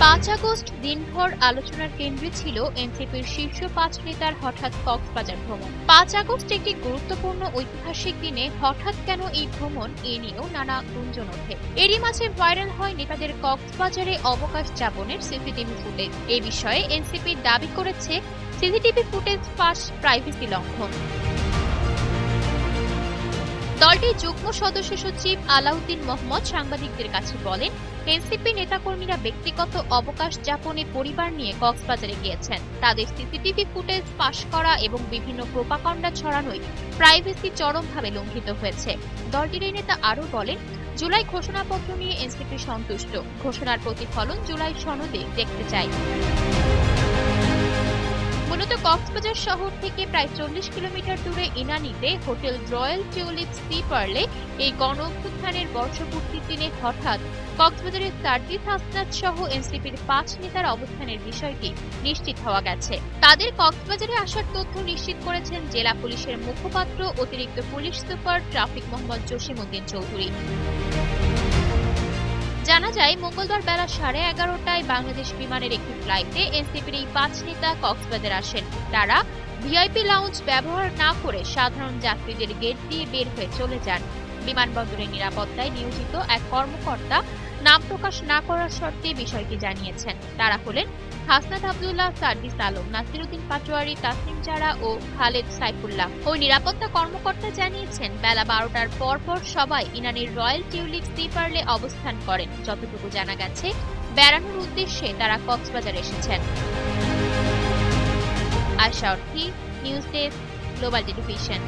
5 August দিনভর আলোচনার কেন্দ্রে ছিল এনসিপির শীর্ষ 5 নেতার হঠাৎ কক্সবাজার ভ্রমণ। 5 আগস্ট একটি গুরুত্বপূর্ণ ঐতিহাসিক দিনে হঠাৎ কেন এই ভ্রমণ, এ নিয়েও নানা গুঞ্জন ওঠে। এরই মাঝে ভাইরাল হয় নেতাদের কক্সবাজারে অবকাশ যাপনের সিসিটিভি ফুটেজ। এ বিষয়ে এনসিপি দাবি করেছে সিসিটিভি ফুটেজ ফাঁস, প্রাইভেসি লঙ্ঘন। দলটির যুগ্ম সদস্য সচিব আলাউদ্দিন মোহাম্মদ সাংবাদিকদের কাছে বলেন, এনসিপি নেতাকর্মীরা ব্যক্তিগত অবকাশ যাপনে পরিবার নিয়ে কক্সবাজারে গিয়েছেন। তাদের সিসিটিভি ফুটেজ ফাঁস করা এবং বিভিন্ন প্রোপাগান্ডা ছড়ানোয় প্রাইভেসি চরমভাবে লঙ্ঘিত হয়েছে। দলটির এই নেতা আরও বলেন, জুলাই ঘোষণাপত্র নিয়ে এনসিপি সন্তুষ্ট। ঘোষণার প্রতিফলন জুলাই সনদে দেখতে চাই। মূলত কক্সবাজার শহর থেকে প্রায় 40 কিলোমিটার দূরে ইনানীতে হোটেল রয়্যাল টিউলিপ সি পার্লে এই গণ অভ্যুত্থানের বর্ষপূর্তির দিনে হঠাৎ কক্সবাজারের সার্জিস হাসনাত সহ এনসিপির 5 নেতার অবস্থানের বিষয়টি নিশ্চিত হওয়া গেছে। তাদের কক্সবাজারে আসার তথ্য নিশ্চিত করেছেন জেলা পুলিশের মুখপাত্র অতিরিক্ত police super traffic Mohammad Jasimuddin Chowdhury. জানা যায়, মঙ্গলবার বেলা 11:30টায় বাংলাদেশ বিমানের একটি ফ্লাইটে এনসিপির এই 5 নেতা কক্সবাজার আসেন। তারা ভিআইপি লাউঞ্জ ব্যবহার না করে সাধারণ যাত্রীদের গেট দিয়ে বের হয়ে চলে যান। বিমানবন্দরের নিরাপত্তায় নিয়োজিত এক কর্মকর্তা নাম প্রকাশ না করার শর্তে বিষয়টি জানিয়েছেন। তারা হলেন হাসনাত আব্দুল্লাহ, সার্জিস আলম, নাসিরউদ্দিন পাটোয়ারি, তাসনিম জারা ও খালেদ সাইফুল্লাহ। ওই নিরাপত্তা কর্মকর্তা জানিয়েছেন, বেলা 12টার পর সবাই ইনানীর রয়্যাল টিউলিপ সি পার্লে অবস্থান করেন। যতটুকু জানা গেছে, বেড়ানোর উদ্দেশ্যে তারা কক্সবাজার এসেছেন। আয়শা অর্থী, নিউজ ডেস্ক, গ্লোবাল টেলিভিশন।